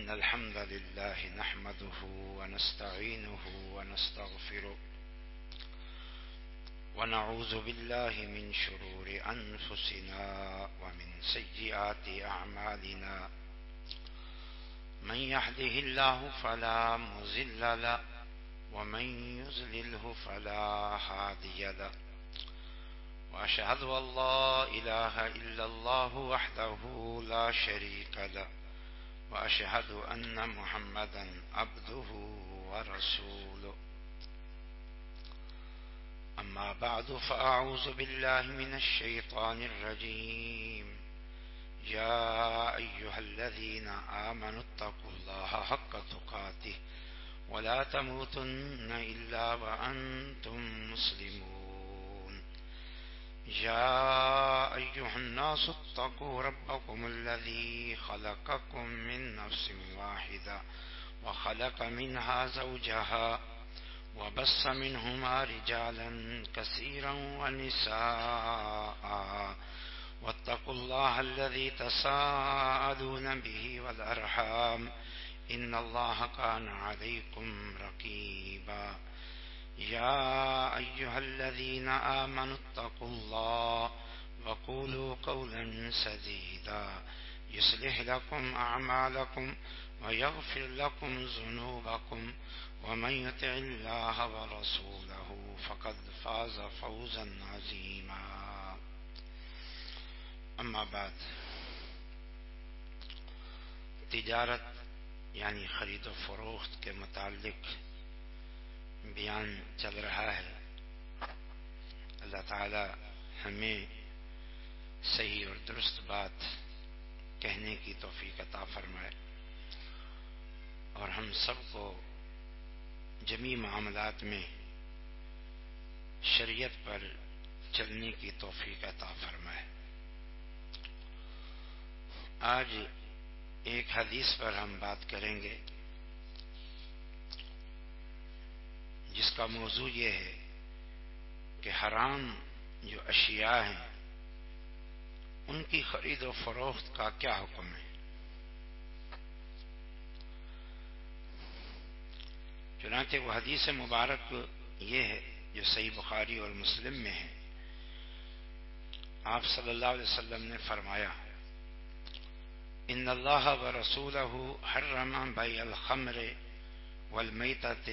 إن الحمد لله نحمده ونستعينه ونستغفره ونعوذ بالله من شرور أنفسنا ومن سيئات أعمالنا من يهده الله فلا مضل له ومن يضلله فلا هادي له وأشهد أن لا إله إلا الله وحده لا شريك له وأشهد أن محمدا عبده ورسوله أما بعد فأعوذ بالله من الشيطان الرجيم يا أيها الذين آمنوا اتقوا الله حق تقاته ولا تموتن إلا وأنتم مسلمون يا أيها الناس اتقوا ربكم الذي خلقكم من نفس واحدة وخلق منها زوجها وبث منهما رجالا كثيرا ونساء واتقوا الله الذي تساءلون به والأرحام إن الله كان عليكم رقيبا يا أيها الذين آمنوا اتقوا الله وقولوا قولا سديدا يصلح لكم أعمالكم ويغفر لكم ذنوبكم ومن يطع الله ورسوله فقد فاز فوزا عظيما اما بعد تجارت یعنی خرید و فروخت کے متعلق بیان چل رہا ہے. اللہ تعالی ہمیں صحیح اور درست بات کہنے کی توفیق عطا فرمائے اور ہم سب کو جمیع معاملات میں شریعت پر چلنے کی توفیق عطا فرمائے. آج ایک حدیث پر ہم بات کریں گے جس کا موضوع یہ ہے کہ حرام جو اشیاء ہیں ان کی خرید و فروخت کا کیا حکم ہے. چنانچہ وہ حدیث مبارک یہ ہے جو صحیح بخاری اور مسلم میں ہے. آپ صلی اللہ علیہ وسلم نے فرمایا ان اللہ ورسولہ حرم بیع الخمر والمیتۃ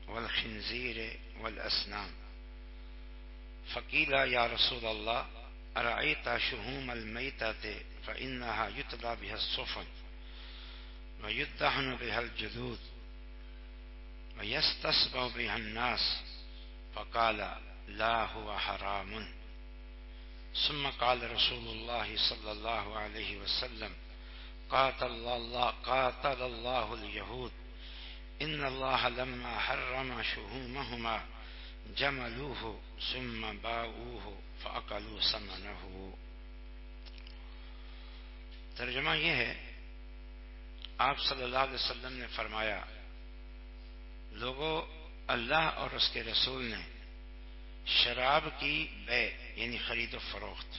والخنزیر والاسنام فقیل یا رسول اللہ ارأیت شحوم المیتۃ فإنها یطلی بها السفن ویدہن بها الجلود ويستصبح بها الناس فقال لا هو حرام. ثم قال رسول الله صلى الله عليه وسلم قاتل الله اليهود إن الله لما حرم شحومهما جملوه ثم باعوه فأكلوا ثمنه. ترجمہ یہ ہے آپ صلی اللہ علیہ وسلم نے فرمایا لوگوں اللہ اور اس کے رسول نے شراب کی بیع یعنی خرید و فروخت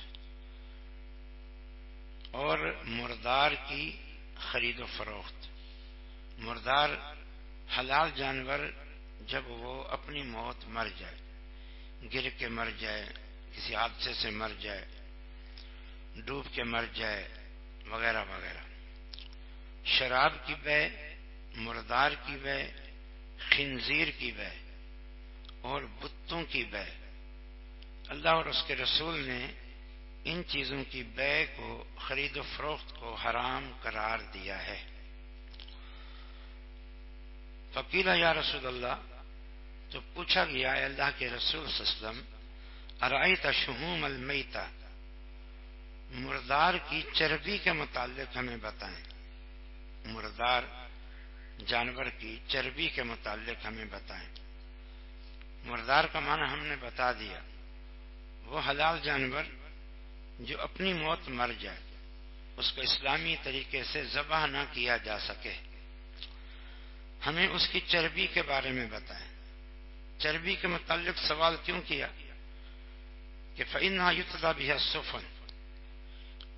اور مردار کی خرید و فروخت. مردار حلال جانور جب وہ اپنی موت مر جائے, گر کے مر جائے, کسی حادثے سے مر جائے, ڈوب کے مر جائے وغیرہ وغیرہ. شراب کی بیع, مردار کی بیع, خنزیر کی بیع اور بتوں کی بیع, اللہ اور اس کے رسول نے ان چیزوں کی بیع کو, خرید و فروخت کو حرام قرار دیا ہے. فقیل یا رسول اللہ, تو پوچھا گیا اے اللہ کے رسول صلی اللہ علیہ وسلم ارأیت شحوم المیتہ, مردار کی چربی کے متعلق ہمیں بتائیں. مردار جانور کی چربی کے متعلق ہمیں بتائیں. مردار کا معنی ہم نے بتا دیا, وہ حلال جانور جو اپنی موت مر جائے, اس کو اسلامی طریقے سے ذبح نہ کیا جا سکے. ہمیں اس کی چربی کے بارے میں بتائیں. چربی کے متعلق سوال کیوں کیا کہ فإنها یطلی بها السفن,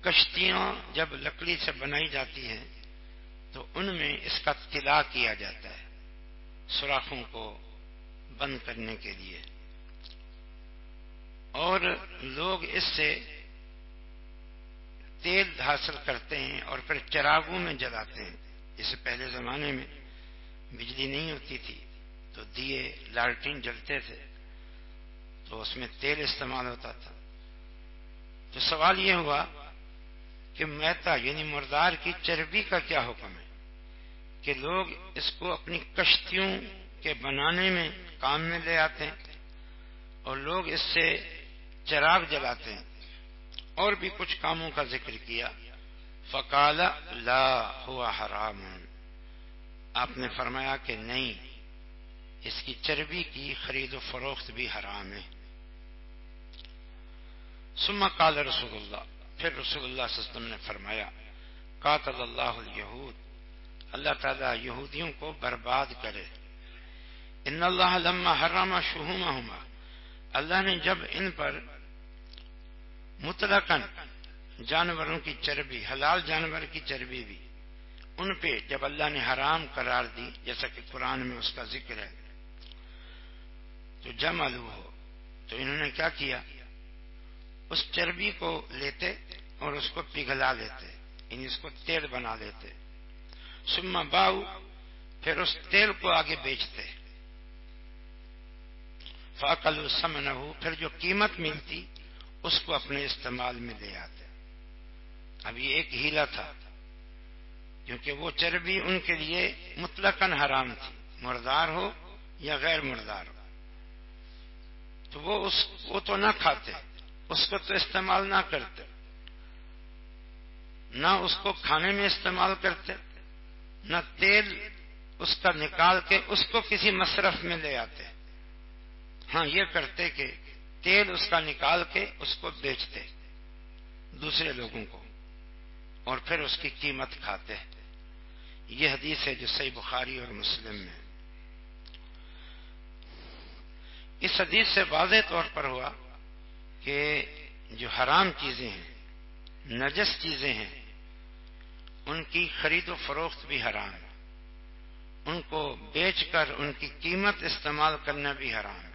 کشتیاں جب لکڑی سے بنائی جاتی ہیں تو ان میں اس کا طلا کیا جاتا ہے سوراخوں کو بند کرنے کے لیے، اور لوگ اس سے تیل حاصل کرتے ہیں اور پھر چراغوں میں جلاتے ہیں۔ جیسے پہلے زمانے میں بجلی نہیں ہوتی تھی تو دیے لالٹین جلتے تھے تو اس میں تیل استعمال ہوتا تھا۔ تو سوال یہ ہوا کہ میتا یعنی مردار کی چربی کا کیا حکم ہے کہ لوگ اس کو اپنی کشتیوں کے بنانے میں کام میں لے آتے ہیں اور لوگ اس سے چراغ جلاتے ہیں اور بھی کچھ کاموں کا ذکر کیا۔ فقال لا ہوا حرام، آپ نے فرمایا کہ نہیں، اس کی چربی کی خرید و فروخت بھی حرام ہے۔ ثم قال رسول اللہ، پھر رسول اللہ صلی اللہ علیہ وسلم نے فرمایا قاتل اللہ الیہود، اللہ تعالیٰ یہودیوں کو برباد کرے۔ ان اللہ لما حرم شحومہما، اللہ نے جب ان پر مطلقاً جانوروں کی چربی، حلال جانور کی چربی بھی ان پہ جب اللہ نے حرام قرار دی، جیسا کہ قرآن میں اس کا ذکر ہے، تو جملو ہو، تو انہوں نے کیا کیا، اس چربی کو لیتے اور اس کو پگھلا لیتے، یعنی اس کو تیل بنا لیتے۔ ثم باؤ، پھر اس تیل کو آگے بیچتے۔ فاکلوا ثمنہ، پھر جو قیمت ملتی اس کو اپنے استعمال میں لے آتے۔ اب یہ ایک ہیلا تھا کیونکہ وہ چربی ان کے لیے مطلقاً حرام تھی، مردار ہو یا غیر مردار ہو، تو وہ تو نہ کھاتے، اس کو تو استعمال نہ کرتے، نہ اس کو کھانے میں استعمال کرتے، نہ تیل اس کا نکال کے اس کو کسی مصرف میں لے آتے۔ ہاں یہ کرتے کہ تیل اس کا نکال کے اس کو بیچتے دوسرے لوگوں کو اور پھر اس کی قیمت کھاتے۔ یہ حدیث ہے جو صحیح بخاری اور مسلم میں۔ اس حدیث سے واضح طور پر ہوا کہ جو حرام چیزیں ہیں، نجس چیزیں ہیں، ان کی خرید و فروخت بھی حرام ہے، ان کو بیچ کر ان کی قیمت استعمال کرنا بھی حرام ہے،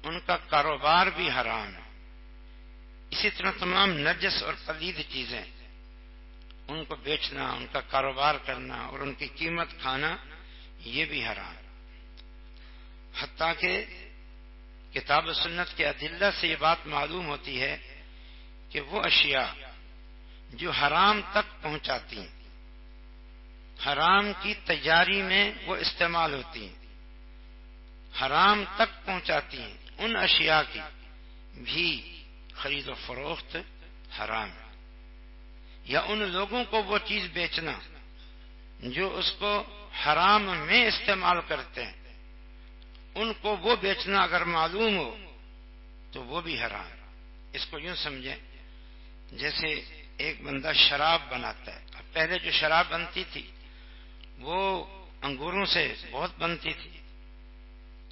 ان کا کاروبار بھی حرام ہے۔ اسی طرح تمام نجس اور پلید چیزیں، ان کو بیچنا، ان کا کاروبار کرنا اور ان کی قیمت کھانا، یہ بھی حرام ہے۔ حتیٰ کہ کتاب و سنت کے ادلہ سے یہ بات معلوم ہوتی ہے کہ وہ اشیاء جو حرام تک پہنچاتی ہیں، حرام کی تجاری میں وہ استعمال ہوتی ہیں، حرام تک پہنچاتی ہیں، ان اشیاء کی بھی خرید و فروخت حرام ہے۔ یا ان لوگوں کو وہ چیز بیچنا جو اس کو حرام میں استعمال کرتے ہیں، ان کو وہ بیچنا اگر معلوم ہو تو وہ بھی حرام ہے۔ اس کو یوں سمجھیں جیسے ایک بندہ شراب بناتا ہے۔ اب پہلے جو شراب بنتی تھی وہ انگوروں سے بہت بنتی تھی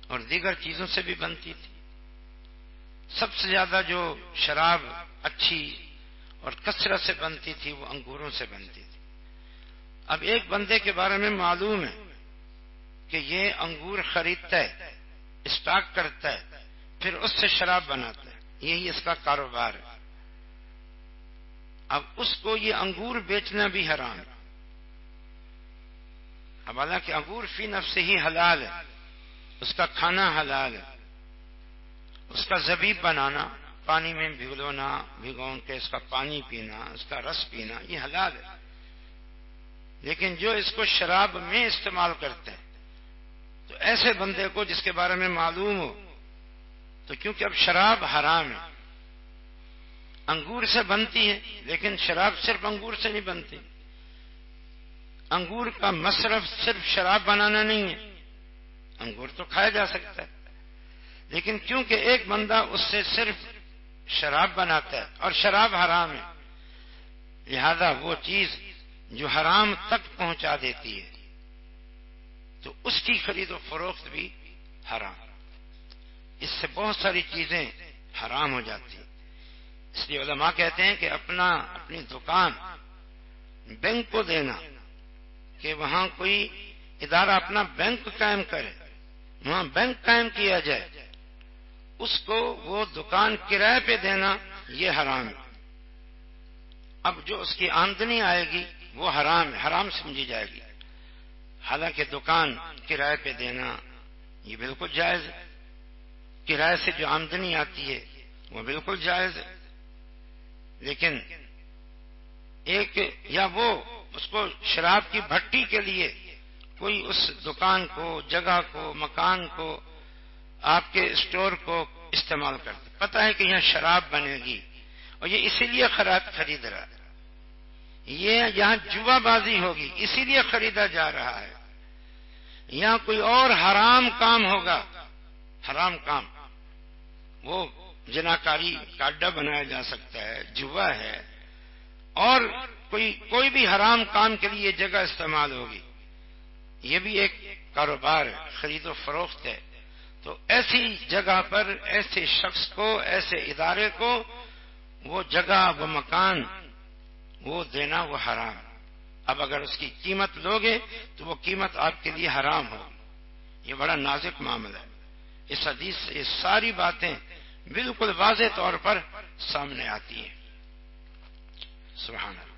اور دیگر چیزوں سے بھی بنتی تھی۔ سب سے زیادہ جو شراب اچھی اور کثرت سے بنتی تھی وہ انگوروں سے بنتی تھی۔ اب ایک بندے کے بارے میں معلوم ہے کہ یہ انگور خریدتا ہے، اسٹاک کرتا ہے، پھر اس سے شراب بناتا ہے، یہی اس کا کاروبار ہے۔ اب اس کو یہ انگور بیچنا بھی حرام ہے۔ اب حالانکہ انگور فی نفس ہی حلال ہے، اس کا کھانا حلال ہے، اس کا زبیب بنانا، پانی میں بھگون کے اس کا پانی پینا، اس کا رس پینا، یہ حلال ہے۔ لیکن جو اس کو شراب میں استعمال کرتے ہیں تو ایسے بندے کو جس کے بارے میں معلوم ہو، تو کیونکہ اب شراب حرام ہے، انگور سے بنتی ہے لیکن شراب صرف انگور سے نہیں بنتی، انگور کا مصرف صرف شراب بنانا نہیں ہے، انگور تو کھایا جا سکتا ہے، لیکن کیونکہ ایک بندہ اس سے صرف شراب بناتا ہے اور شراب حرام ہے، لہذا وہ چیز جو حرام تک پہنچا دیتی ہے تو اس کی خرید و فروخت بھی حرام۔ اس سے بہت ساری چیزیں حرام ہو جاتی ہیں۔ اس لیے علماء کہتے ہیں کہ اپنی دکان بینک کو دینا کہ وہاں کوئی ادارہ اپنا بینک قائم کرے، وہاں بینک قائم کیا جائے، اس کو وہ دکان کرائے پہ دینا یہ حرام ہے۔ اب جو اس کی آمدنی آئے گی وہ حرام ہے، حرام سمجھی جائے گی، حالانکہ دکان کرائے پہ دینا یہ بالکل جائز ہے، کرائے سے جو آمدنی آتی ہے وہ بالکل جائز ہے۔ لیکن ایک یا وہ اس کو شراب کی بھٹی کے لیے کوئی اس دکان کو، جگہ کو، مکان کو، آپ کے اسٹور کو استعمال کرتا، پتہ ہے کہ یہاں شراب بنے گی اور یہ اسی لیے خرید رہا ہے، یہ یہاں جوا بازی ہوگی اسی لیے خریدا جا رہا ہے، یہاں کوئی اور حرام کام ہوگا، حرام کام، وہ جناکاری کا اڈا بنایا جا سکتا ہے، جوا ہے، اور کوئی بھی حرام کام کے لیے جگہ استعمال ہوگی، یہ بھی ایک کاروبار ہے، خرید و فروخت ہے۔ تو ایسی جگہ پر ایسے شخص کو، ایسے ادارے کو وہ جگہ، وہ مکان وہ دینا وہ حرام۔ اب اگر اس کی قیمت لوگے تو وہ قیمت آپ کے لیے حرام ہوگی، یہ بڑا نازک معاملہ ہے۔ اس حدیث سے یہ ساری باتیں بالکل واضح طور پر سامنے آتی ہیں۔ سبحان اللہ۔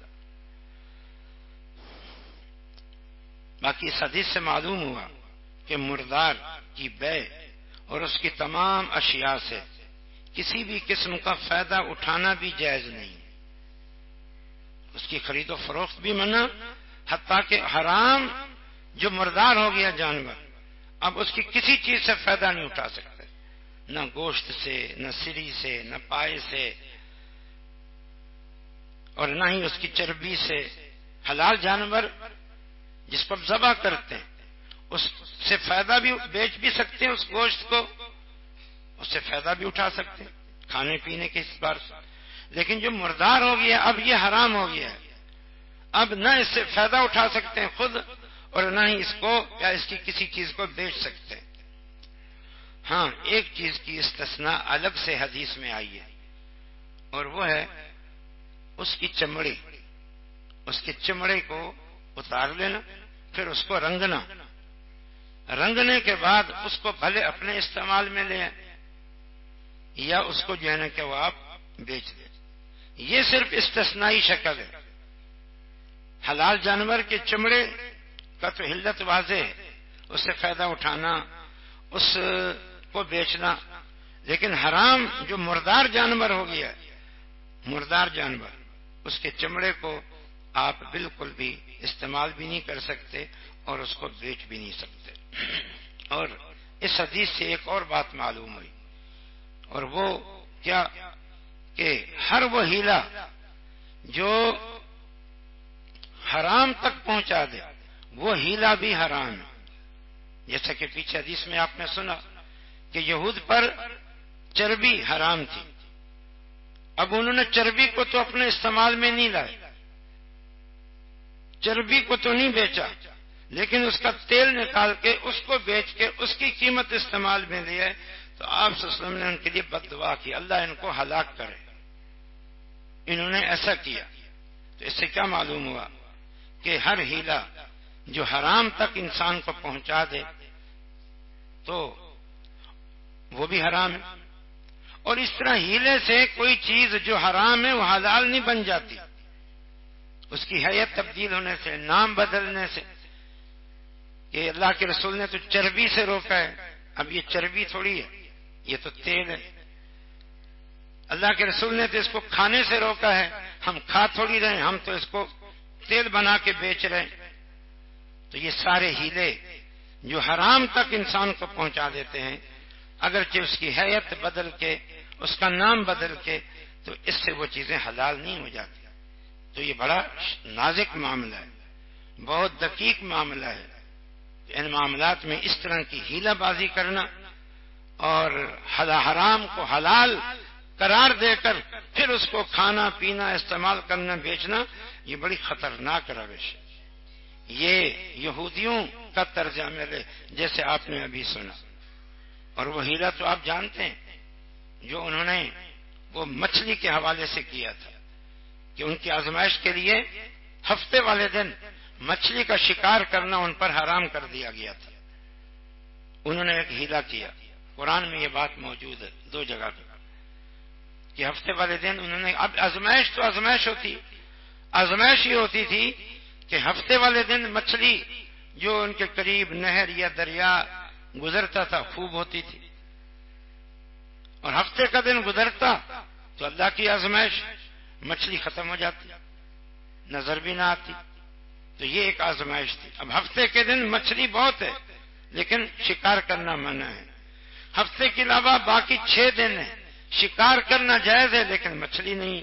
باقی اس حدیث سے معلوم ہوا کہ مردار کی بے اور اس کی تمام اشیاء سے کسی بھی قسم کا فائدہ اٹھانا بھی جائز نہیں، اس کی خرید و فروخت بھی منع، حتیٰ کہ حرام جو مردار ہو گیا جانور، اب اس کی کسی چیز سے فائدہ نہیں اٹھا سکتے، نہ گوشت سے، نہ سری سے، نہ پائے سے، اور نہ ہی اس کی چربی سے۔ حلال جانور جس کو ذبح کرتے ہیں اس سے فائدہ بھی بیچ بھی سکتے ہیں، اس گوشت کو اس سے فائدہ بھی اٹھا سکتے ہیں کھانے پینے کے اعتبار سے، لیکن جو مردار ہو گیا اب یہ حرام ہو گیا ہے، اب نہ اس سے فائدہ اٹھا سکتے ہیں خود، اور نہ ہی اس کو یا اس کی کسی چیز کو بیچ سکتے ہیں۔ ہاں ایک چیز کی استثناء الگ سے حدیث میں آئی ہے، اور وہ ہے اس کی چمڑی، اس کے چمڑے کو اتار لینا، پھر اس کو رنگنا، رنگنے کے بعد اس کو بھلے اپنے استعمال میں لیں یا اس کو جو ہے نا کہ وہ آپ بیچ دیں، یہ صرف استثنائی شکل ہے۔ حلال جانور کے چمڑے کا تو حلت واضح ہے، اس سے فائدہ اٹھانا، اس کو بیچنا، لیکن حرام جو مردار جانور ہو گیا، مردار جانور، اس کے چمڑے کو آپ بالکل بھی استعمال بھی نہیں کر سکتے اور اس کو بیچ بھی نہیں سکتے۔ اور اس حدیث سے ایک اور بات معلوم ہوئی، اور وہ کیا کہ ہر وہ ہیلا جو حرام تک پہنچا دے وہ ہیلا بھی حرام ہے۔ جیسا کہ پیچھے حدیث میں آپ نے سنا کہ یہود پر چربی حرام تھی، اب انہوں نے چربی کو تو اپنے استعمال میں نہیں لائے، چربی کو تو نہیں بیچا، لیکن اس کا تیل نکال کے اس کو بیچ کے اس کی قیمت استعمال میں لی ہے، تو آپ صلی اللہ علیہ وسلم نے ان کے لیے بد دعا کی، اللہ ان کو ہلاک کرے، انہوں نے ایسا کیا۔ تو اس سے کیا معلوم ہوا کہ ہر ہیلا جو حرام تک انسان کو پہنچا دے تو وہ بھی حرام ہے، اور اس طرح ہیلے سے کوئی چیز جو حرام ہے وہ حلال نہیں بن جاتی، اس کی حیت تبدیل ہونے سے، نام بدلنے سے، کہ اللہ کے رسول نے تو چربی سے روکا ہے، اب یہ چربی تھوڑی ہے، یہ تو تیل ہے، اللہ کے رسول نے تو اس کو کھانے سے روکا ہے، ہم کھا تھوڑی رہے، ہم تو اس کو تیل بنا کے بیچ رہے ہیں۔ تو یہ سارے ہیلے جو حرام تک انسان کو پہنچا دیتے ہیں، اگرچہ اس کی حیت بدل کے، اس کا نام بدل کے، تو اس سے وہ چیزیں حلال نہیں ہو جاتی۔ تو یہ بڑا نازک معاملہ ہے، بہت دقیق معاملہ ہے۔ ان معاملات میں اس طرح کی ہیلہ بازی کرنا اور حرام کو حلال قرار دے کر پھر اس کو کھانا پینا، استعمال کرنا، بیچنا، یہ بڑی خطرناک روش ہے۔ یہ یہودیوں کا طرز عمل ہے جیسے آپ نے ابھی سنا، اور وہ ہیلہ تو آپ جانتے ہیں جو انہوں نے وہ مچھلی کے حوالے سے کیا تھا کہ ان کی آزمائش کے لیے ہفتے والے دن مچھلی کا شکار کرنا ان پر حرام کر دیا گیا تھا. انہوں نے ایک ہیلا کیا. قرآن میں یہ بات موجود ہے 2 جگہ پہ کہ ہفتے والے دن انہوں نے، اب آزمائش تو آزمائش ہوتی، آزمائش یہ ہوتی تھی کہ ہفتے والے دن مچھلی جو ان کے قریب نہر یا دریا گزرتا تھا خوب ہوتی تھی، اور ہفتے کا دن گزرتا تو اللہ کی آزمائش، مچھلی ختم ہو جاتی، نظر بھی نہ آتی. تو یہ ایک آزمائش تھی. اب ہفتے کے دن مچھلی بہت ہے لیکن شکار کرنا منع ہے. ہفتے کے علاوہ باقی 6 دن ہیں، شکار کرنا جائز ہے لیکن مچھلی نہیں.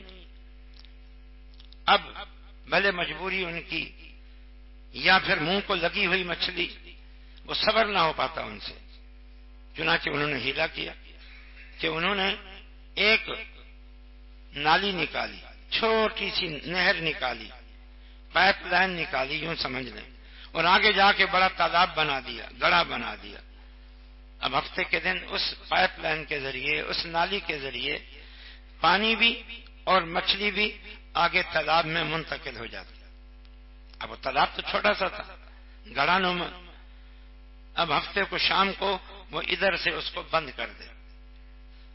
اب بھلے مجبوری ان کی یا پھر منہ کو لگی ہوئی مچھلی، وہ صبر نہ ہو پاتا ان سے، چنانچہ انہوں نے ہیلا کیا کہ انہوں نے ایک نالی نکالی، چھوٹی سی نہر نکالی، پائپ لائن نکالی یوں سمجھ لیں، اور آگے جا کے بڑا تالاب بنا دیا، گڑھا بنا دیا. اب ہفتے کے دن اس پائپ لائن کے ذریعے، اس نالی کے ذریعے پانی بھی اور مچھلی بھی آگے تالاب میں منتقل ہو جاتی. اب وہ تالاب تو چھوٹا سا تھا، گڑھا نما. اب ہفتے کو شام کو وہ ادھر سے اس کو بند کر دے.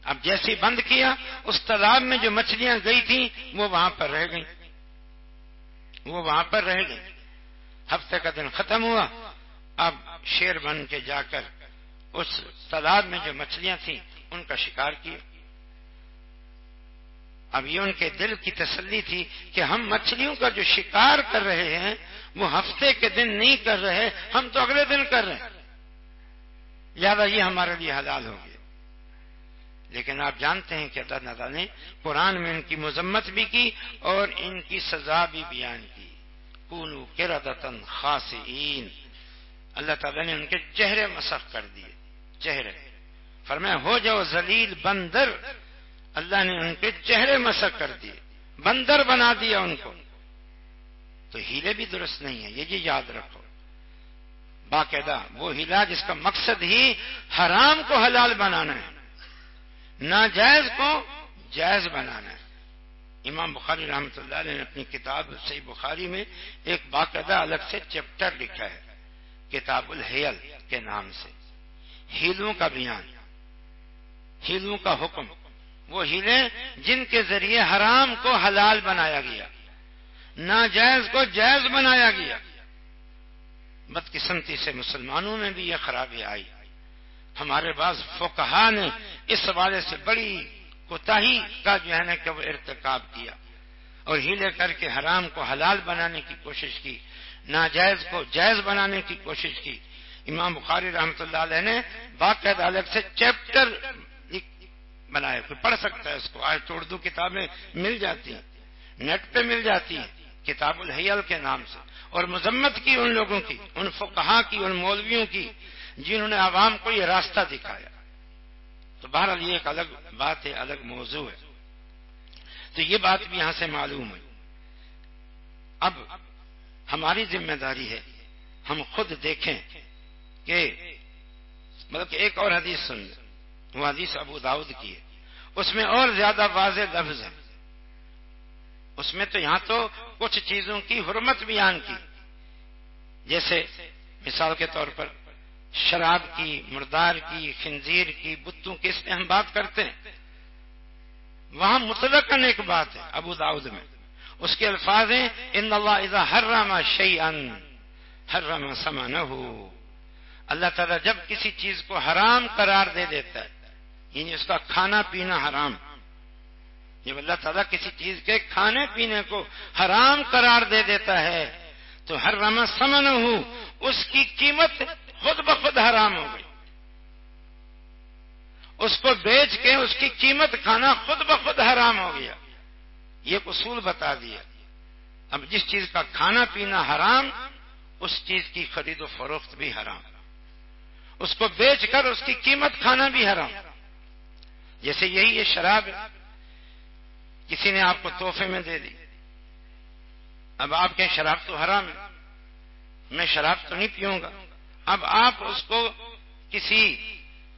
اب جیسے بند کیا، اس تالاب میں جو مچھلیاں گئی تھیں وہ وہاں پر رہ گئیں، وہ وہاں پر رہ گئیں. ہفتے کا دن ختم ہوا. اب شیر بن کے جا کر اس تالاب میں جو مچھلیاں تھیں ان کا شکار کیا. اب یہ ان کے دل کی تسلی تھی کہ ہم مچھلیوں کا جو شکار کر رہے ہیں وہ ہفتے کے دن نہیں کر رہے، ہم تو اگلے دن کر رہے ہیں، لہذا یہ ہمارے لیے حلال ہو گیا. لیکن آپ جانتے ہیں کہ اللہ تعالیٰ نے قرآن میں ان کی مذمت بھی کی اور ان کی سزا بھی بیان کی. کونوا قردۃ خاسئین، اللہ تعالیٰ نے ان کے چہرے مسخ کر دیے، چہرے فرمایا ہو جاؤ ذلیل بندر. اللہ نے ان کے چہرے مسخ کر دیے، بندر بنا دیا ان کو. تو ہیلے بھی درست نہیں ہیں، یہ یاد رکھو. باقاعدہ وہ ہیلا جس کا مقصد ہی حرام کو حلال بنانا ہے، ناجائز کو جائز بنانا ہے. امام بخاری رحمۃ اللہ علیہ نے اپنی کتاب صحیح بخاری میں ایک باقاعدہ الگ سے چیپٹر لکھا ہے، کتاب الحیل کے نام سے. ہیلوں کا بیان، ہیلوں کا حکم، وہ ہیلے جن کے ذریعے حرام کو حلال بنایا گیا، ناجائز کو جائز بنایا گیا. بدقسمتی سے مسلمانوں میں بھی یہ خرابی آئی. ہمارے بعض فقہا نے اس حوالے سے بڑی کوتاہی کا جو ہے نا کہ وہ ارتکاب کیا اور ہیلے کر کے حرام کو حلال بنانے کی کوشش کی، ناجائز کو جائز بنانے کی کوشش کی. امام بخاری رحمۃ اللہ علیہ نے باقاعدہ الگ سے چیپٹر بنائے، کوئی پڑھ سکتا ہے اس کو. آج تو اردو کتابیں مل جاتی ہیں، نیٹ پہ مل جاتی ہیں، کتاب الحیل کے نام سے. اور مذمت کی ان لوگوں کی، ان فقہا کی، ان مولویوں کی جنہوں نے عوام کو یہ راستہ دکھایا. تو بہرحال یہ ایک الگ بات ہے، الگ موضوع ہے. تو یہ بات بھی یہاں سے معلوم ہے. اب ہماری ذمہ داری ہے ہم خود دیکھیں کہ مطلب کہ ایک اور حدیث سن لیں، وہ حدیث ابو داؤد کی ہے، اس میں اور زیادہ واضح لفظ ہے. اس میں تو یہاں تو کچھ چیزوں کی حرمت بیان کی، جیسے مثال کے طور پر شراب کی، مردار کی، خنزیر کی، بتوں کی، اس میں ہم بات کرتے ہیں. وہاں مطلقاً ایک بات ہے ابو داؤد میں، اس کے الفاظ ہیں ان اللہ اذا حرم شیئا حرم ثمنہ. اللہ تعالیٰ جب کسی چیز کو حرام قرار دے دیتا ہے، یعنی اس کا کھانا پینا حرام، جب اللہ تعالیٰ کسی چیز کے کھانے پینے کو حرام قرار دے دیتا ہے تو حرم ثمنہ، اس کی قیمت خود بخود حرام ہو گئی. اس کو بیچ کے اس کی قیمت کھانا خود بخود حرام ہو گیا. یہ اصول بتا دیا. اب جس چیز کا کھانا پینا حرام، اس چیز کی خرید و فروخت بھی حرام، اس کو بیچ کر اس کی قیمت کھانا بھی حرام. جیسے یہی یہ شراب کسی نے آپ کو تحفے میں دے دی، اب آپ کہیں شراب تو حرام ہے، میں شراب تو نہیں پیوں گا. اب آپ اس کو کسی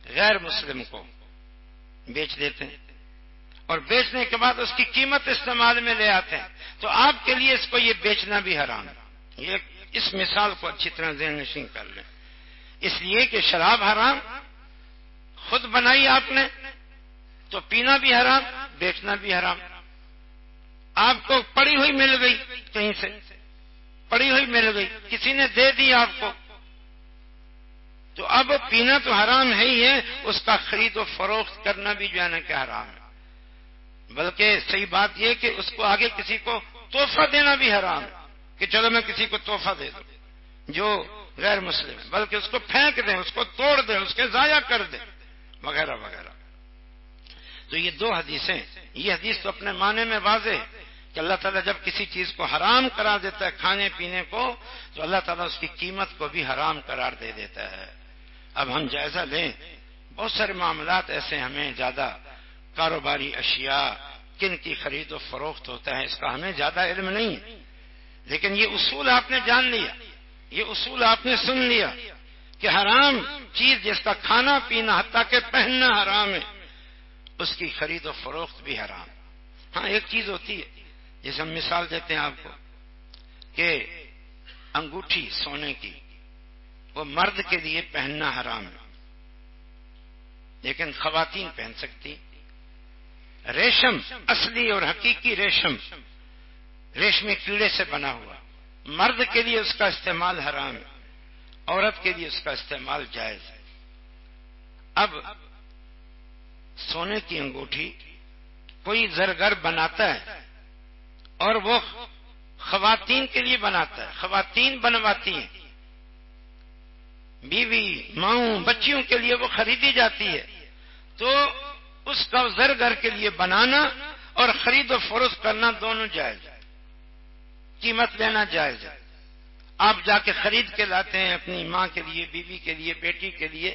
غیر مسلم کو بیچ دیتے ہیں اور بیچنے کے بعد اس کی قیمت استعمال میں لے آتے ہیں، تو آپ کے لیے اس کو یہ بیچنا بھی حرام ہے. یہ اس مثال کو اچھی طرح ذہن نشین کر لیں. اس لیے کہ شراب حرام خود بنائی آپ نے تو پینا بھی حرام، بیچنا بھی حرام. آپ کو پڑی ہوئی مل گئی، کہیں سے پڑی ہوئی مل گئی، کسی نے دے دی آپ کو، تو اب پینا تو حرام ہے ہی ہے، اس کا خرید و فروخت کرنا بھی جو ہے نا کہ حرام ہے. بلکہ صحیح بات یہ کہ اس کو آگے کسی کو تحفہ دینا بھی حرام ہے کہ چلو میں کسی کو تحفہ دے دوں جو غیر مسلم ہے، بلکہ اس کو پھینک دیں، اس کو توڑ دیں، اس کے ضائع کر دیں وغیرہ وغیرہ. تو یہ دو حدیثیں، یہ حدیث تو اپنے معنی میں واضح ہے کہ اللہ تعالیٰ جب کسی چیز کو حرام قرار دیتا ہے کھانے پینے کو، تو اللہ تعالیٰ اس کی قیمت کو بھی حرام قرار دے دیتا ہے. اب ہم جائزہ لیں، بہت سارے معاملات ایسے ہمیں زیادہ کاروباری اشیاء کن کی خرید و فروخت ہوتا ہے اس کا ہمیں زیادہ علم نہیں ہے، لیکن یہ اصول آپ نے جان لیا، یہ اصول آپ نے سن لیا کہ حرام چیز جس کا کھانا پینا حتیٰ کہ پہننا حرام ہے، اس کی خرید و فروخت بھی حرام. ہاں ایک چیز ہوتی ہے جیسے ہم مثال دیتے ہیں آپ کو کہ انگوٹھی سونے کی وہ مرد کے لیے پہننا حرام ہے لیکن خواتین پہن سکتی. ریشم اصلی اور حقیقی ریشم ریشمی کیڑے سے بنا ہوا، مرد کے لیے اس کا استعمال حرام ہے، عورت کے لیے اس کا استعمال جائز ہے. اب سونے کی انگوٹھی کوئی زرگر بناتا ہے اور وہ خواتین کے لیے بناتا ہے، خواتین بنواتی ہیں، بیوی ماؤں بچیوں کے لیے وہ خریدی جاتی ہے، تو اس کا زرگر کے لیے بنانا اور خرید و فروخت کرنا دونوں جائز ہے، قیمت لینا جائز ہے. آپ جا کے خرید کے لاتے ہیں اپنی ماں کے لیے، بیوی کے لیے، بیٹی کے لیے،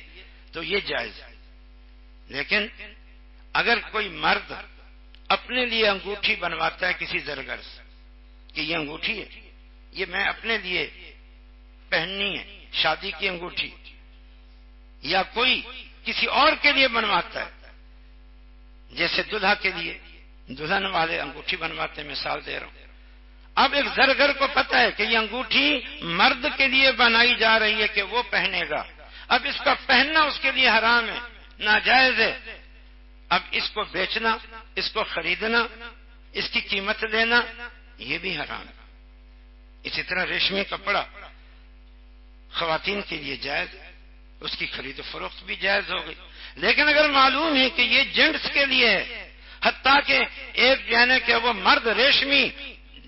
تو یہ جائز ہے. لیکن اگر کوئی مرد اپنے لیے انگوٹھی بنواتا ہے کسی زرگر سے کہ یہ انگوٹھی ہے، یہ میں اپنے لیے پہننی ہے، شادی کی انگوٹھی، یا کوئی کسی اور کے لیے بنواتا ہے جیسے دلہا کے لیے دلہن والے انگوٹھی بنواتے ہیں، مثال دے رہا ہوں. اب ایک زرگر کو پتا ہے کہ یہ انگوٹھی مرد کے لیے بنائی جا رہی ہے کہ وہ پہنے گا، اب اس کا پہننا اس کے لیے حرام ہے، ناجائز ہے. اب اس کو بیچنا، اس کو خریدنا، اس کی قیمت لینا، یہ بھی حرام ہے. اسی طرح ریشمی کپڑا خواتین کے لیے جائز، اس کی خرید و فروخت بھی جائز ہو گئی. لیکن اگر معلوم ہے کہ یہ جینٹس کے لیے ہے، حتیٰ کہ ایک جانے کہ وہ مرد ریشمی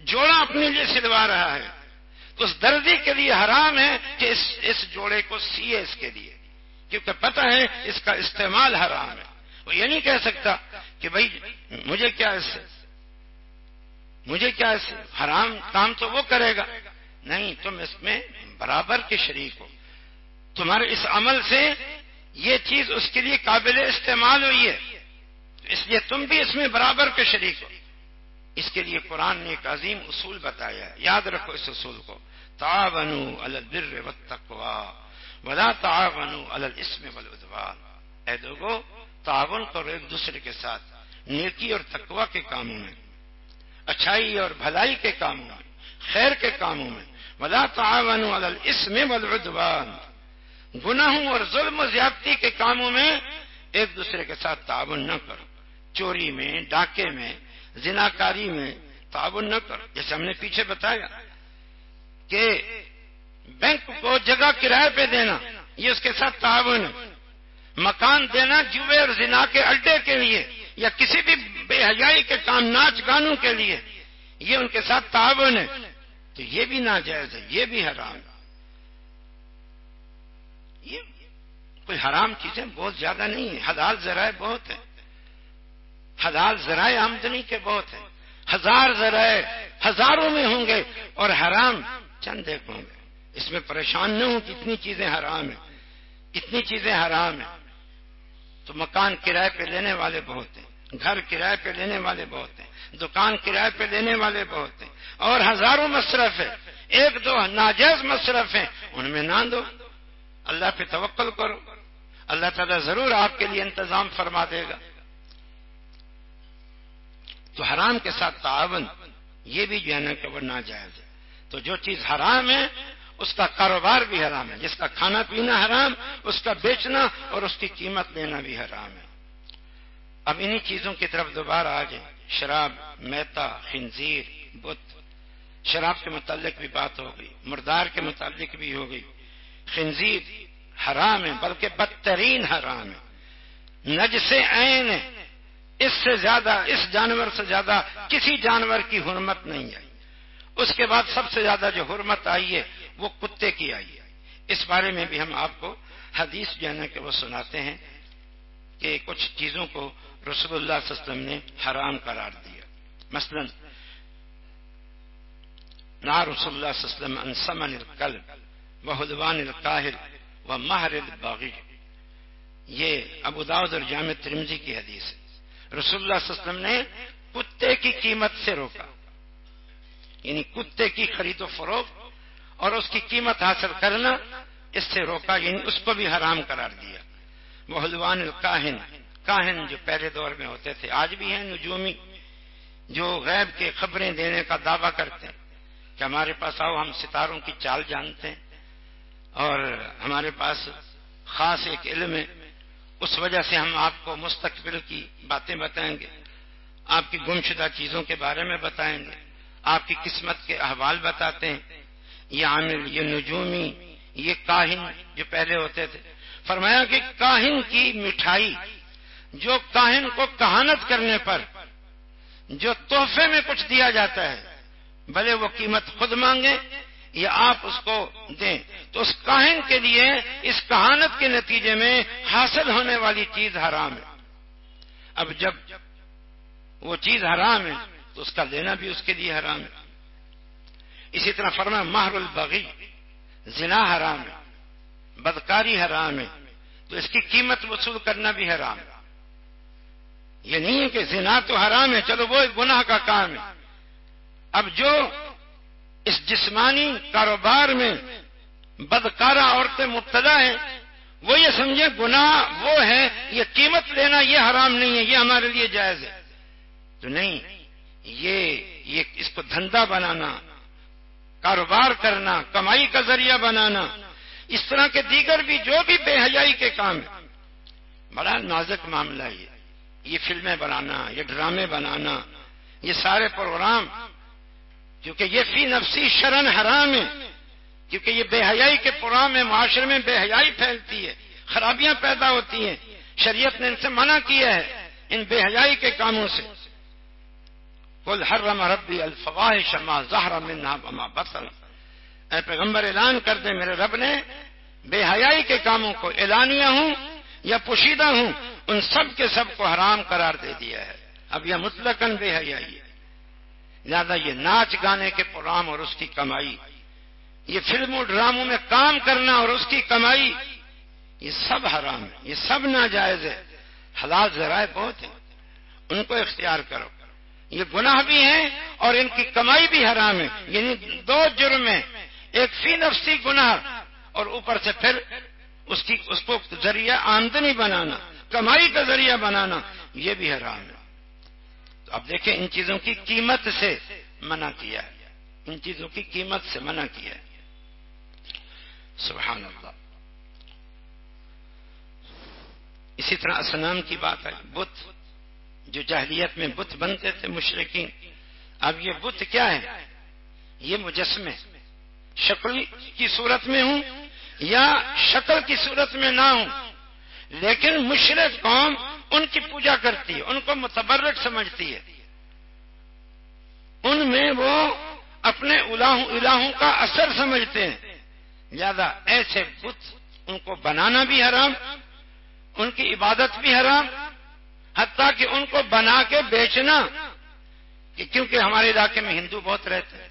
جوڑا اپنے لیے سلوا رہا ہے، تو اس دردی کے لیے حرام ہے کہ اس جوڑے کو سیے اس کے لیے، کیونکہ پتہ ہے اس کا استعمال حرام ہے. وہ یہ نہیں کہہ سکتا کہ بھائی مجھے کیا اس حرام کام تو وہ کرے گا. نہیں، تم اس میں برابر کے شریک ہو، تمہارے اس عمل سے یہ چیز اس کے لیے قابل استعمال ہوئی ہے، اس لیے تم بھی اس میں برابر کے شریک ہو. اس کے لیے قرآن نے ایک عظیم اصول بتایا ہے، یاد رکھو اس اصول کو: تعاونوا علی البر والتقوی ولا تعاونوا علی الاثم والعدوان. اے لوگو، تعاون کرو ایک دوسرے کے ساتھ نیکی اور تقوی کے کاموں میں، اچھائی اور بھلائی کے کاموں میں، خیر کے کاموں میں. ولا تعاونوا علی الاثم والعدوان، گناہوں اور ظلم و زیادتی کے کاموں میں ایک دوسرے کے ساتھ تعاون نہ کرو. چوری میں، ڈاکے میں، زناکاری میں تعاون نہ کرو. جیسے ہم نے پیچھے بتایا کہ بینک کو جگہ کرائے پہ دینا، یہ اس کے ساتھ تعاون ہے. مکان دینا جوئے اور زنا کے اڈے کے لیے یا کسی بھی بے حیائی کے کام، ناچ گانوں کے لیے، یہ ان کے ساتھ تعاون ہے، تو یہ بھی ناجائز ہے، یہ بھی حرام ہے. یہ کوئی حرام چیزیں بہت زیادہ نہیں ہیں، حلال ذرائع بہت ہیں، حلال ذرائع آمدنی کے بہت ہیں. ہزار ذرائع ہزاروں میں ہوں گے اور حرام چند ایک ہوں گے. اس میں پریشان نہ ہوں کہ اتنی چیزیں حرام ہیں، اتنی چیزیں حرام ہیں. تو مکان کرائے پہ لینے والے بہت ہیں، گھر کرائے پہ لینے والے بہت ہیں، دکان کرائے پہ لینے والے بہت ہیں، اور ہزاروں مصرف ہے. ایک دو ناجائز مصرف ہیں، ان میں نہ دو، اللہ پہ توکل کرو، اللہ تعالیٰ ضرور آپ کے لیے انتظام فرما دے گا. تو حرام کے ساتھ تعاون یہ بھی جو ہے نا کہ وہ ناجائز ہے. تو جو چیز حرام ہے اس کا کاروبار بھی حرام ہے، جس کا کھانا پینا حرام، اس کا بیچنا اور اس کی قیمت لینا بھی حرام ہے۔ اب انہی چیزوں کی طرف دوبارہ آ جائیں، شراب، میتا، خنزیر، بت۔ شراب کے متعلق بھی بات ہو گئی، مردار کے متعلق بھی ہو گئی۔ خنزیر حرام ہے، بلکہ بدترین حرام ہے، نجس عین ہے، اس سے زیادہ، اس جانور سے زیادہ کسی جانور کی حرمت نہیں آئی۔ اس کے بعد سب سے زیادہ جو حرمت آئی ہے وہ کتے کی آئی ہے۔ اس بارے میں بھی ہم آپ کو حدیث جو ہے نا کہ وہ سناتے ہیں کہ کچھ چیزوں کو رسول اللہ صلی اللہ علیہ وسلم نے حرام قرار دیا۔ مثلا نہى رسول اللہ صلی اللہ علیہ وسلم عن ثمن الكلب وحلوان الكاہل ومہر الباغی، یہ ابو داؤد اور جامع ترمذی کی حدیث ہے۔ رسول اللہ صلی اللہ علیہ وسلم نے کتے کی قیمت سے روکا، یعنی کتے کی خرید و فروخت اور اس کی قیمت حاصل کرنا، اس سے روکا، یعنی اس کو بھی حرام قرار دیا۔ وحلوان الکاہن، کاہن جو پہلے دور میں ہوتے تھے، آج بھی ہیں نجومی، جو غیب کے خبریں دینے کا دعویٰ کرتے ہیں کہ ہمارے پاس آؤ، ہم ستاروں کی چال جانتے ہیں اور ہمارے پاس خاص ایک علم ہے، اس وجہ سے ہم آپ کو مستقبل کی باتیں بتائیں گے، آپ کی گمشدہ چیزوں کے بارے میں بتائیں گے، آپ کی قسمت کے احوال بتاتے ہیں۔ یہ عامل، یہ نجومی، یہ کاہن جو پہلے ہوتے تھے، فرمایا کہ کاہن کی مٹھائی، جو کاہن کو کہانت کرنے پر جو تحفے میں کچھ دیا جاتا ہے، بھلے وہ قیمت خود مانگے یا آپ اس کو دیں، تو اس کاہن کے لیے اس کہانت کے نتیجے میں حاصل ہونے والی چیز حرام ہے۔ اب جب وہ چیز حرام ہے تو اس کا لینا بھی اس کے لیے حرام ہے۔ اسی طرح فرمایا مہر البغی، زنا حرام ہے، بدکاری حرام ہے، تو اس کی قیمت وصول کرنا بھی حرام ہے۔ یہ نہیں ہے کہ زنا تو حرام ہے، چلو وہ گناہ کا کام ہے۔ اب جو اس جسمانی کاروبار میں بدکارہ عورتیں مبتلا ہیں، وہ یہ سمجھے گناہ وہ ہے، یہ قیمت لینا یہ حرام نہیں ہے، یہ ہمارے لیے جائز ہے، تو نہیں، یہ اس کو دھندا بنانا، کاروبار کرنا، کمائی کا ذریعہ بنانا، اس طرح کے دیگر بھی جو بھی بے حیائی کے کام ہیں، بڑا نازک معاملہ ہے۔ یہ فلمیں بنانا، یہ ڈرامے بنانا، یہ سارے پروگرام، کیونکہ یہ فی نفسی شرعن حرام ہے، کیونکہ یہ بے حیائی کے پروگرام میں معاشرے میں بے حیائی پھیلتی ہے، خرابیاں پیدا ہوتی ہیں، شریعت نے ان سے منع کیا ہے، ان بے حیائی کے کاموں سے۔ قل حرم ربی الفواحش ما ظہر منها وما بطن، اے پیغمبر اعلان کر دے میرے رب نے بے حیائی کے کاموں کو، اعلانیہ ہوں یا پوشیدہ ہوں، ان سب کے سب کو حرام قرار دے دیا ہے۔ اب یہ مطلقاً بے حیائی ہے، لہذا یہ ناچ گانے کے پروگرام اور اس کی کمائی، یہ فلموں ڈراموں میں کام کرنا اور اس کی کمائی، یہ سب حرام ہے، یہ سب ناجائز ہے۔ حلال ذرائع بہت ہیں، ان کو اختیار کرو، یہ گناہ بھی ہیں اور ان کی کمائی بھی حرام ہے، یعنی دو جرم ہیں، ایک فی نفسی گناہ اور اوپر سے پھر اس کو ذریعہ آمدنی بنانا، کمائی کا ذریعہ بنانا، یہ بھی حرام ہے۔ تو اب دیکھیں ان چیزوں کی قیمت سے منع کیا ہے، ان چیزوں کی قیمت سے منع کیا ہے۔ سبحان اللہ۔ اسی طرح اصنام کی بات ہے، بت، جو جاہلیت میں بت بنتے تھے مشرکین، اب یہ بت کیا ہے؟ یہ مجسمے، شکل کی صورت میں ہوں یا شکل کی صورت میں نہ ہوں، لیکن مشرک قوم ان کی پوجا کرتی ہے، ان کو متبرک سمجھتی ہے، ان میں وہ اپنے الہوں کا اثر سمجھتے ہیں، لہذا ایسے بت ان کو بنانا بھی حرام، ان کی عبادت بھی حرام، حتیٰ کہ ان کو بنا کے بیچنا، کیونکہ ہمارے علاقے میں ہندو بہت رہتے ہیں،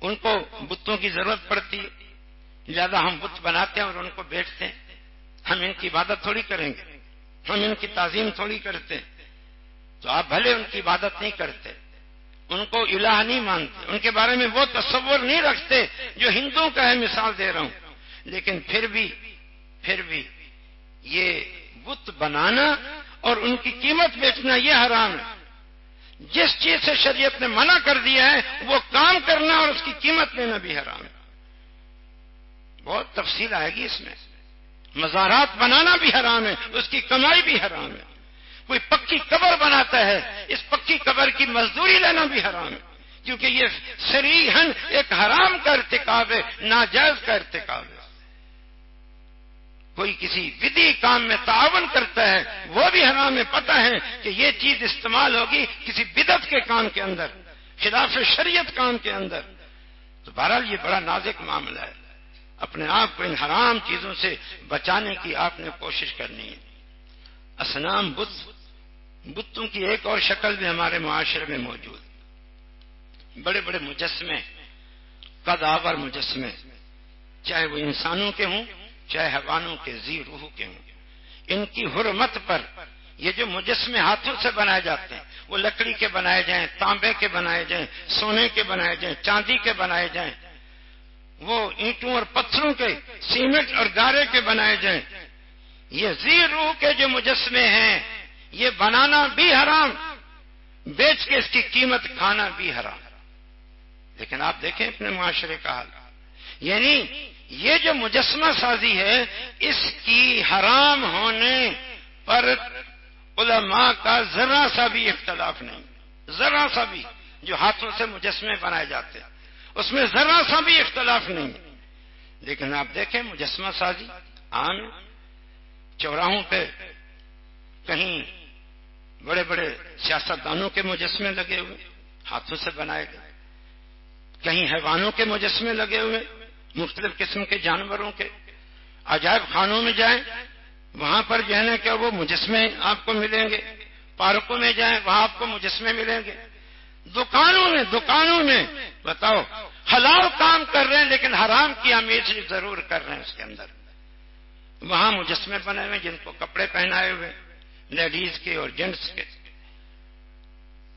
ان کو بتوں کی ضرورت پڑتی ہے، لہذا ہم بت بناتے ہیں اور ان کو بیچتے ہیں۔ ہم ان کی عبادت تھوڑی کریں گے، ہم ان کی تعظیم تھوڑی کرتے ہیں، تو آپ بھلے ان کی عبادت نہیں کرتے، ان کو الہ نہیں مانتے، ان کے بارے میں وہ تصور نہیں رکھتے جو ہندوؤں کا ہے، مثال دے رہا ہوں، لیکن پھر بھی یہ بت بنانا اور ان کی قیمت بیچنا یہ حرام ہے، جس چیز سے شریعت نے منع کر دیا ہے وہ کام کرنا اور اس کی قیمت لینا بھی حرام ہے. بہت تفصیل آئے گی اس میں. مزارات بنانا بھی حرام ہے، اس کی کمائی بھی حرام ہے. کوئی پکی قبر بناتا ہے، اس پکی قبر کی مزدوری لینا بھی حرام ہے، کیونکہ یہ صریحاً ایک حرام کا ارتکاب ہے، ناجائز کا ارتکاب ہے. کوئی کسی بدعی کام میں تعاون کرتا ہے وہ بھی حرام ہے. پتہ ہے کہ یہ چیز استعمال ہوگی کسی بدعت کے کام کے اندر، خلاف شریعت کام کے اندر. تو بہرحال یہ بڑا نازک معاملہ ہے. اپنے آپ کو ان حرام چیزوں سے بچانے کی آپ نے کوشش کرنی ہے. اصنام بتوں کی ایک اور شکل بھی ہمارے معاشرے میں موجود. بڑے بڑے مجسمے، قد آور مجسمے، چاہے وہ انسانوں کے ہوں چاہے حیوانوں کے ذی روح کے ہوں، ان کی حرمت پر یہ جو مجسمے ہاتھوں سے بنائے جاتے ہیں، وہ لکڑی کے بنائے جائیں، تانبے کے بنائے جائیں، سونے کے بنائے جائیں، چاندی کے بنائے جائیں، وہ اینٹوں اور پتھروں کے، سیمنٹ اور گارے کے بنائے جائیں، یہ ذی روح کے جو مجسمے ہیں یہ بنانا بھی حرام، بیچ کے اس کی قیمت کھانا بھی حرام. لیکن آپ دیکھیں اپنے معاشرے کا حال. یعنی یہ جو مجسمہ سازی ہے اس کی حرام ہونے پر علماء کا ذرا سا بھی اختلاف نہیں. ذرا سا بھی. جو ہاتھوں سے مجسمے بنائے جاتے ہیں اس میں ذرا سا بھی اختلاف نہیں. لیکن آپ دیکھیں مجسمہ سازی عام چوراہوں پہ کہیں بڑے بڑے سیاستدانوں کے مجسمے لگے ہوئے ہاتھوں سے بنائے گئے، کہیں حیوانوں کے مجسمے لگے ہوئے، مختلف قسم کے جانوروں کے. عجائب خانوں میں جائیں وہاں پر جو ہے نا کہ وہ مجسمے آپ کو ملیں گے. پارکوں میں جائیں وہاں آپ کو مجسمے ملیں گے. دکانوں میں بتاؤ حلال کام کر رہے ہیں لیکن حرام کی آمیز ضرور کر رہے ہیں اس کے اندر. وہاں مجسمے بنے ہوئے جن کو کپڑے پہنائے ہوئے لیڈیز کے اور جینٹس کے.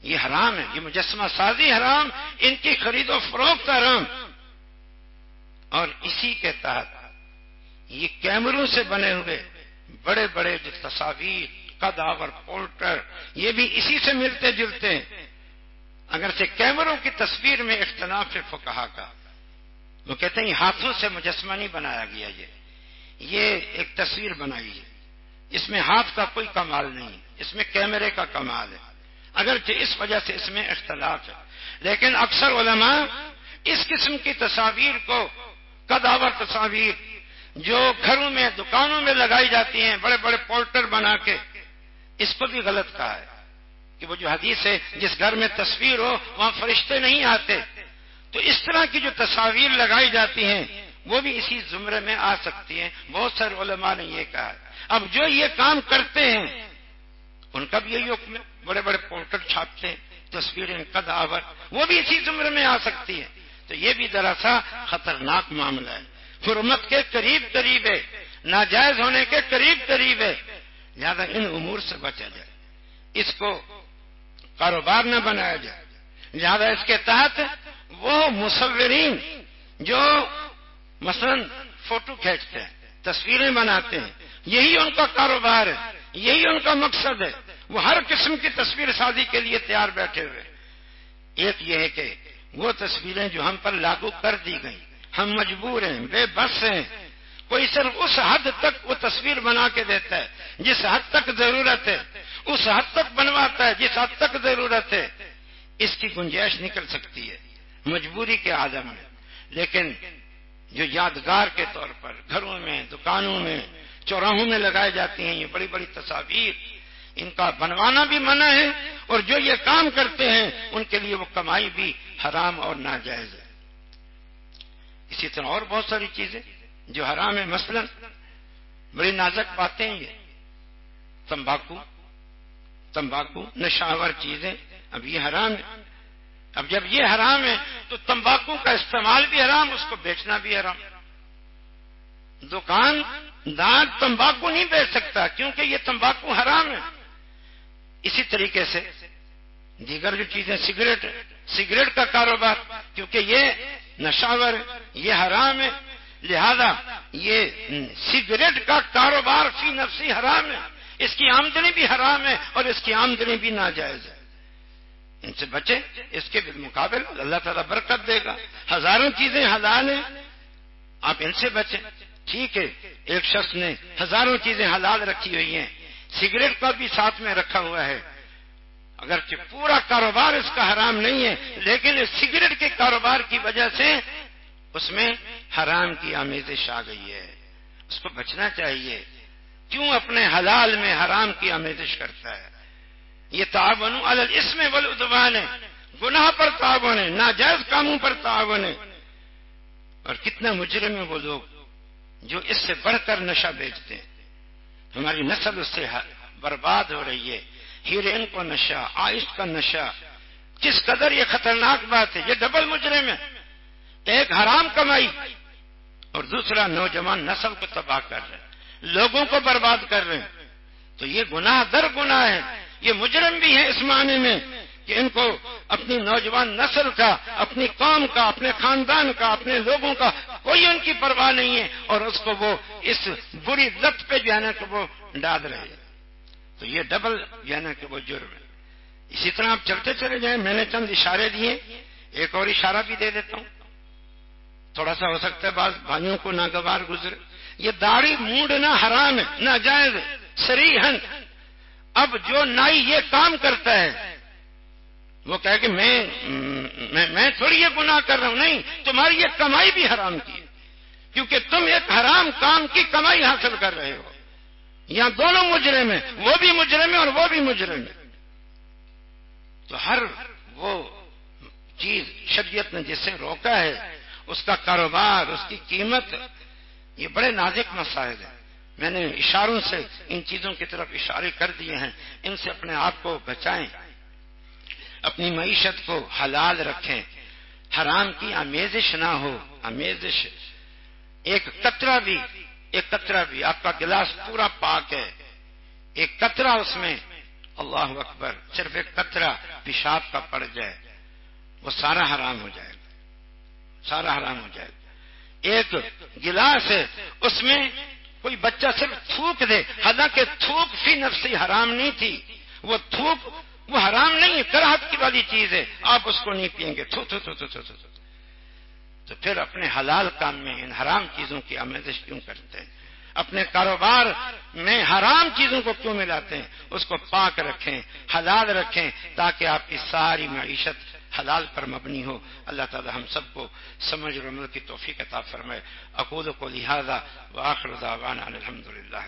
یہ حرام ہے. یہ مجسمہ سازی حرام، ان کی خرید و فروخت حرام. اور اسی کے تحت یہ کیمروں سے بنے ہوئے بڑے بڑے جو تصاویر، قداور، پولٹر، یہ بھی اسی سے ملتے جلتے ہیں. اگرچہ کیمروں کی تصویر میں اختلاف ہے فقہا کا. وہ کہتے ہیں یہ ہاتھوں سے مجسمہ نہیں بنایا گیا، یہ ایک تصویر بنائی ہے، اس میں ہاتھ کا کوئی کمال نہیں، اس میں کیمرے کا کمال ہے. اگرچہ اس وجہ سے اس میں اختلاف ہے، لیکن اکثر علماء اس قسم کی تصاویر کو، قداور تصاویر جو گھروں میں دکانوں میں لگائی جاتی ہیں بڑے بڑے پولٹر بنا کے، اس کو بھی غلط کہا ہے کہ وہ جو حدیث ہے جس گھر میں تصویر ہو وہاں فرشتے نہیں آتے. تو اس طرح کی جو تصاویر لگائی جاتی ہیں وہ بھی اسی زمرے میں آ سکتی ہیں. بہت سارے علماء نے یہ کہا ہے. اب جو یہ کام کرتے ہیں ان کا بھی یہی حکم ہے، بڑے بڑے پولٹر چھاپتے ہیں تصویریں قداور، وہ بھی اسی زمرے میں آ سکتی ہیں. تو یہ بھی ذرا خطرناک معاملہ ہے، حرمت کے قریب ہے، ناجائز ہونے کے قریب ہے. لہذا ان امور سے بچا جائے، اس کو کاروبار نہ بنایا جائے. لہذا اس کے تحت وہ مصورین جو مثلا فوٹو کھینچتے ہیں، تصویریں بناتے ہیں، یہی ان کا کاروبار ہے، یہی ان کا مقصد ہے. وہ ہر قسم کی تصویر سازی کے لیے تیار بیٹھے ہوئے. ایک یہ ہے کہ وہ تصویریں جو ہم پر لاگو کر دی گئیں، ہم مجبور ہیں، بے بس ہیں. کوئی صرف اس حد تک وہ تصویر بنا کے دیتا ہے جس حد تک ضرورت ہے، اس حد تک بنواتا ہے جس حد تک ضرورت ہے. اس کی گنجائش نکل سکتی ہے مجبوری کے عالم میں. لیکن جو یادگار کے طور پر گھروں میں، دکانوں میں، چوراہوں میں لگائی جاتی ہیں یہ بڑی بڑی تصاویر، ان کا بنوانا بھی منع ہے، اور جو یہ کام کرتے ہیں ان کے لیے وہ کمائی بھی حرام اور ناجائز ہے. اسی طرح اور بہت ساری چیزیں جو حرام ہے. مثلا بڑی نازک باتیں یہ تمباکو نشاور چیزیں، اب یہ حرام ہے. اب جب یہ حرام ہے تو تمباکو کا استعمال بھی حرام، اس کو بیچنا بھی حرام. دکاندار تمباکو نہیں بیچ سکتا کیونکہ یہ تمباکو حرام ہے. اسی طریقے سے دیگر جو چیزیں، سگریٹ کا کاروبار، کیونکہ یہ نشاور ہے، یہ حرام ہے. لہذا یہ سگریٹ کا کاروبار فی نفسی حرام ہے، اس کی آمدنی بھی حرام ہے اور اس کی آمدنی بھی ناجائز ہے. ان سے بچے، اس کے بالمقابل اللہ تعالیٰ برکت دے گا. ہزاروں چیزیں حلال ہیں، آپ ان سے بچیں. ٹھیک ہے، ایک شخص نے ہزاروں چیزیں حلال رکھی ہوئی ہیں، سگریٹ کا بھی ساتھ میں رکھا ہوا ہے، اگرچہ پورا کاروبار اس کا حرام نہیں ہے، لیکن اس سگریٹ کے کاروبار کی وجہ سے اس میں حرام کی آمیزش آ گئی ہے. اس کو بچنا چاہیے. کیوں اپنے حلال میں حرام کی آمیزش کرتا ہے؟ یہ تعاون علی الاسم والعدوان ہے، گناہ پر تعاون ہے، ناجائز کاموں پر تعاون ہے. اور کتنا مجرم ہیں وہ لوگ جو اس سے بڑھ کر نشہ بیچتے ہیں. ہماری نسل اس سے برباد ہو رہی ہے. ہیروئن کا نشہ، آئس کا نشہ، کس قدر یہ خطرناک بات ہے. یہ ڈبل مجرم ہے، ایک حرام کمائی اور دوسرا نوجوان نسل کو تباہ کر رہے ہیں، لوگوں کو برباد کر رہے ہیں. تو یہ گناہ در گناہ ہے. یہ مجرم بھی ہیں اس معنی میں کہ ان کو اپنی نوجوان نسل کا، اپنی قوم کا، اپنے خاندان کا، اپنے لوگوں کا کوئی ان کی پرواہ نہیں ہے، اور اس کو وہ اس بری لت پہ جو ہے نا کہ وہ ڈال رہے ہیں. تو یہ ڈبل جو ہے نا کہ وہ جرم ہے. اسی طرح آپ چلتے چلے جائیں. میں نے چند اشارے دیے، ایک اور اشارہ بھی دے دیتا ہوں، تھوڑا سا ہو سکتا ہے بعض بھائیوں کو ناگوار گزرے. یہ داڑھی مونڈنا حرام ہے، ناجائز ہے صریحاً. اب جو نائی یہ کام کرتا ہے وہ کہے کہ میں تھوڑی یہ گناہ کر رہا ہوں. نہیں، تمہاری یہ کمائی بھی حرام کی ہے، کیونکہ تم ایک حرام کام کی کمائی حاصل کر رہے ہو. یہاں دونوں مجرم ہیں، وہ بھی مجرم ہے اور وہ بھی مجرم ہے. تو ہر وہ چیز شریعت نے جسے روکا ہے اس کا کاروبار، اس کی قیمت، یہ بڑے نازک مسائل ہیں. میں نے اشاروں سے ان چیزوں کی طرف اشارے کر دیے ہیں. ان سے اپنے آپ کو بچائیں، اپنی معیشت کو حلال رکھیں، حرام کی آمیزش نہ ہو. آمیزش ایک قطرہ بھی آپ کا گلاس پورا پاک ہے، ایک قطرہ اس میں، اللہ اکبر، صرف ایک قطرہ پیشاب کا پڑ جائے وہ سارا حرام ہو جائے گا، سارا حرام ہو جائے گا. ایک گلاس ہے، اس میں کوئی بچہ صرف تھوک دے، حالانکہ تھوک فی نفسی حرام نہیں تھی، وہ تھوک وہ حرام نہیں ہے، کراہت کی والی چیز ہے، آپ اس کو نہیں پئیں گے. تھو تھو تھو تھو تھو تھو. تو پھر اپنے حلال کام میں ان حرام چیزوں کی آمیزش کیوں کرتے ہیں؟ اپنے کاروبار میں حرام چیزوں کو کیوں ملاتے ہیں؟ اس کو پاک رکھیں، حلال رکھیں، تاکہ آپ کی ساری معیشت حلال پر مبنی ہو. اللہ تعالی ہم سب کو سمجھ اور عمل کی توفیق عطا فرمائے. اقول قولی ھذا وآخر دعوانا ان الحمد للہ.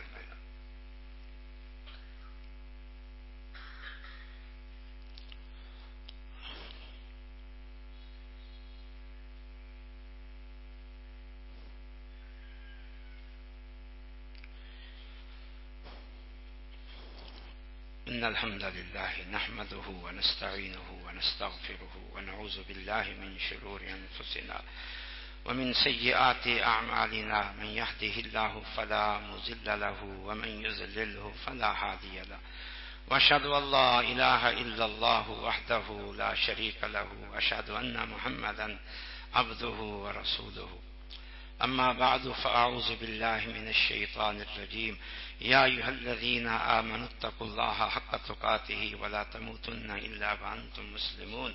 إن الحمد لله نحمده ونستعينه ونستغفره ونعوذ بالله من شرور أنفسنا ومن سيئات أعمالنا. من يهده الله فلا مضل له ومن يضلله فلا هادي له. وأشهد أن لا إله إلا الله وحده لا شريك له وأشهد أن محمدا عبده ورسوله. أما بعد فأعوذ بالله من الشيطان الرجيم. يا أيها الذين آمنوا اتقوا الله حق تقاته ولا تموتن إلا وأنتم مسلمون.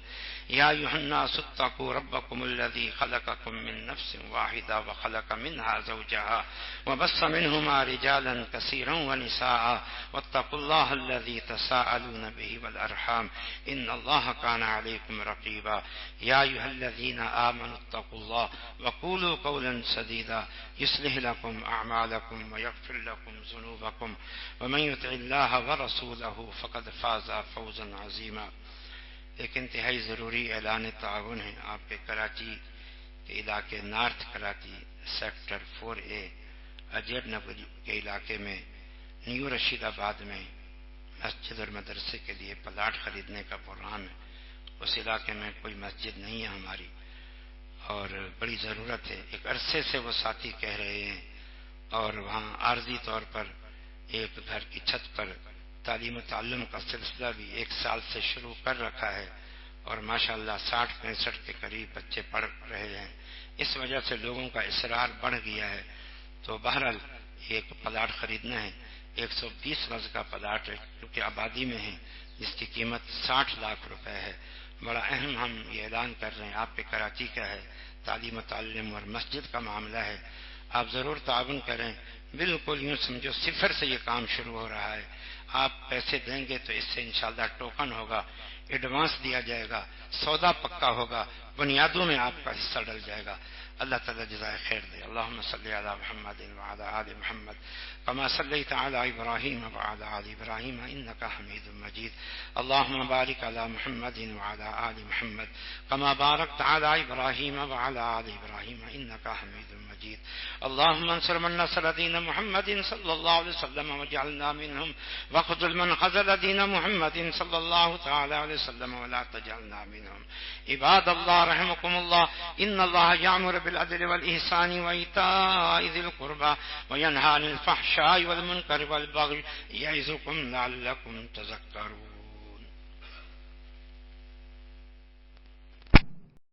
يا أيها الناس اتقوا ربكم الذي خلقكم من نفس واحدة وخلق منها زوجها وبث منهما رجالا كثيرا ونساء واتقوا الله الذي تساءلون به والأرحام إن الله كان عليكم رقيبا. يا أيها الذين آمنوا اتقوا الله وقولوا قولا سديدا يصلح لكم أعمالكم ويغفر لكم ذنوبكم ومن يطع الله ورسوله فقد فاز فوزا عظيما. ایک انتہائی ضروری اعلان تعاون ہے. آپ کے کراچی کے علاقے نارتھ کراچی سیکٹر 4A اجیر نگر کے علاقے میں نیو رشید آباد میں مسجد اور مدرسے کے لیے پلاٹ خریدنے کا پروگرام ہے. اس علاقے میں کوئی مسجد نہیں ہے ہماری اور بڑی ضرورت ہے. ایک عرصے سے وہ ساتھی کہہ رہے ہیں اور وہاں عارضی طور پر ایک گھر کی چھت پر تعلیم و تعلم کا سلسلہ بھی 1 سال سے شروع کر رکھا ہے اور ماشاءاللہ 60-65 کے قریب بچے پڑھ رہے ہیں. اس وجہ سے لوگوں کا اصرار بڑھ گیا ہے. تو بہرحال ایک پلاٹ خریدنا ہے. 120 گز کا پلاٹ ہے کیونکہ آبادی میں ہے جس کی قیمت 60 لاکھ روپے ہے. بڑا اہم ہم یہ اعلان کر رہے ہیں. آپ پہ کراچی کا ہے، تعلیم و تعلم اور مسجد کا معاملہ ہے. آپ ضرور تعاون کریں. بالکل یوں سمجھو صفر سے یہ کام شروع ہو رہا ہے. آپ پیسے دیں گے تو اس سے انشاءاللہ ٹوکن ہوگا، ایڈوانس دیا جائے گا، سودا پکا ہوگا، بنیادوں میں آپ کا حصہ ڈل جائے گا. اللہ تعالی جزائے خیر دے. اللهم صل علی محمد وعلى آل محمد كما صليت على إبراهيم وعلى آل إبراهيم إنك حميد مجيد. اللهم بارك على محمد وعلى آل محمد كما باركت على إبراهيم وعلى آل إبراهيم إنك حميد مجيد. اللهم انصر من نصر دين محمد صلى الله عليه وسلم واجعلنا منهم، واخذل من خذل دين محمد صلى الله تعالى عليه وسلم ولا تجعلنا منهم. عباد الله رحمكم الله، إن الله يأمر بالعدل والإحسان وإيتاء ذي القربى وينهى عن الفحشاء والمنكر والبغي يعظكم لعلكم تذكرون.